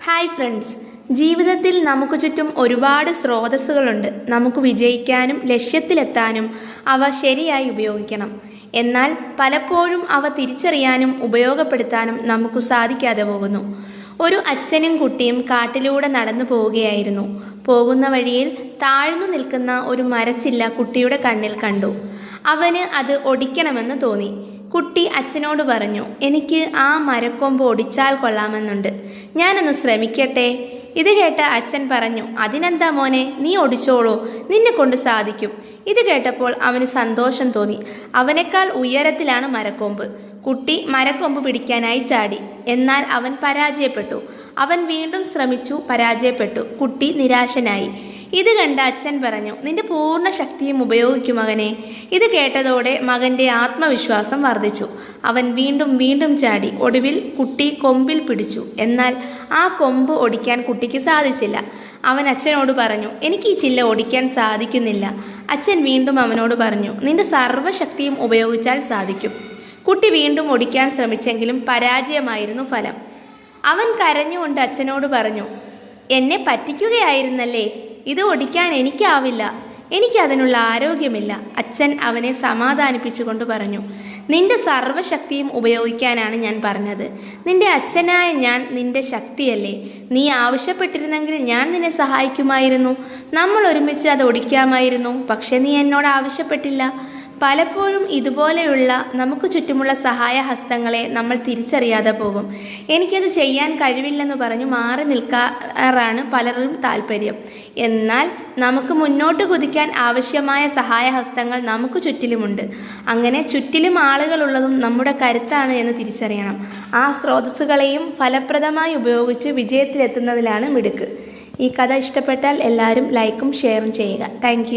Hi friends, ജീവിതത്തിൽ നമുക്ക് ചുറ്റും ഒരുപാട് സ്രോതസ്സുകളുണ്ട്. നമുക്ക് വിജയിക്കാനും ലക്ഷ്യത്തിലെത്താനും അവ ശരിയായി ഉപയോഗിക്കണം. എന്നാൽ പലപ്പോഴും അവ തിരിച്ചറിയാനും ഉപയോഗപ്പെടുത്താനും നമുക്ക് സാധിക്കാതെ പോകുന്നു. ഒരു അച്ഛനും കുട്ടിയും കാട്ടിലൂടെ നടന്നു പോവുകയായിരുന്നു. പോകുന്ന വഴിയിൽ താഴ്ന്നു നിൽക്കുന്ന ഒരു മരച്ചില്ല കുട്ടിയുടെ കണ്ണിൽ കണ്ടു. അവന് അത് ഒടിക്കണമെന്ന് തോന്നി. കുട്ടി അച്ഛനോട് പറഞ്ഞു, എനിക്ക് ആ മരക്കൊമ്പ് ഒടിച്ചാൽ കൊള്ളാമെന്നുണ്ട്. ഞാനൊന്ന് ശ്രമിക്കട്ടെ. ഇത് കേട്ട അച്ഛൻ പറഞ്ഞു, അതിനെന്താ മോനെ, നീ ഒടിച്ചോളൂ, നിന്നെ കൊണ്ട് സാധിക്കും. ഇത് കേട്ടപ്പോൾ അവന് സന്തോഷം തോന്നി. അവനേക്കാൾ ഉയരത്തിലാണ് മരക്കൊമ്പ്. കുട്ടി മരക്കൊമ്പ് പിടിക്കാനായി ചാടി. എന്നാൽ അവൻ പരാജയപ്പെട്ടു. അവൻ വീണ്ടും ശ്രമിച്ചു, പരാജയപ്പെട്ടു. കുട്ടി നിരാശനായി. ഇത് കണ്ട അച്ഛൻ പറഞ്ഞു, നിന്റെ പൂർണ്ണ ശക്തിയും ഉപയോഗിക്കും മകനെ. ഇത് കേട്ടതോടെ മകൻ്റെ ആത്മവിശ്വാസം വർദ്ധിച്ചു. അവൻ വീണ്ടും വീണ്ടും ചാടി. ഒടുവിൽ കുട്ടി കൊമ്പിൽ പിടിച്ചു. എന്നാൽ ആ കൊമ്പ് ഒടിക്കാൻ കുട്ടിക്ക് സാധിച്ചില്ല. അവൻ അച്ഛനോട് പറഞ്ഞു, എനിക്ക് ഈ ചില്ല ഒടിക്കാൻ സാധിക്കുന്നില്ല. അച്ഛൻ വീണ്ടും അവനോട് പറഞ്ഞു, നിന്റെ സർവ്വശക്തിയും ഉപയോഗിച്ചാൽ സാധിക്കും. കുട്ടി വീണ്ടും ഒടിക്കാൻ ശ്രമിച്ചെങ്കിലും പരാജയമായിരുന്നു ഫലം. അവൻ കരഞ്ഞുകൊണ്ട് അച്ഛനോട് പറഞ്ഞു, എന്നെ പറ്റിക്കുകയായിരുന്നല്ലേ, ഇത് ഒടിക്കാൻ എനിക്കാവില്ല, എനിക്കതിനുള്ള ആരോഗ്യമില്ല. അച്ഛൻ അവനെ സമാധാനിപ്പിച്ചുകൊണ്ട് പറഞ്ഞു, നിന്റെ സർവ്വശക്തിയും ഉപയോഗിക്കാനാണ് ഞാൻ പറഞ്ഞത്. നിന്റെ അച്ഛനായ ഞാൻ നിന്റെ ശക്തിയല്ലേ. നീ ആവശ്യപ്പെട്ടിരുന്നെങ്കിൽ ഞാൻ നിന്നെ സഹായിക്കുമായിരുന്നു. നമ്മൾ ഒരുമിച്ച് അത് ഒടിക്കാമായിരുന്നു. പക്ഷെ നീ എന്നോട് ആവശ്യപ്പെട്ടില്ല. പലപ്പോഴും ഇതുപോലെയുള്ള നമുക്ക് ചുറ്റുമുള്ള സഹായഹസ്തങ്ങളെ നമ്മൾ തിരിച്ചറിയാതെ പോകും. എനിക്കത് ചെയ്യാൻ കഴിവില്ലെന്ന് പറഞ്ഞു മാറി നിൽക്കാറാണ് പലരും താല്പര്യം. എന്നാൽ നമുക്ക് മുന്നോട്ട് കുതിക്കാൻ ആവശ്യമായ സഹായഹസ്തങ്ങൾ നമുക്ക് ചുറ്റിലുമുണ്ട്. അങ്ങനെ ചുറ്റിലും ആളുകളുള്ളതും നമ്മുടെ കരുത്താണ് എന്ന് തിരിച്ചറിയണം. ആ സ്രോതസ്സുകളെയും ഫലപ്രദമായി ഉപയോഗിച്ച് വിജയത്തിലെത്തുന്നതിലാണ് മിടുക്ക്. ഈ കഥ ഇഷ്ടപ്പെട്ടാൽ എല്ലാവരും ലൈക്കും ഷെയറും ചെയ്യുക. താങ്ക്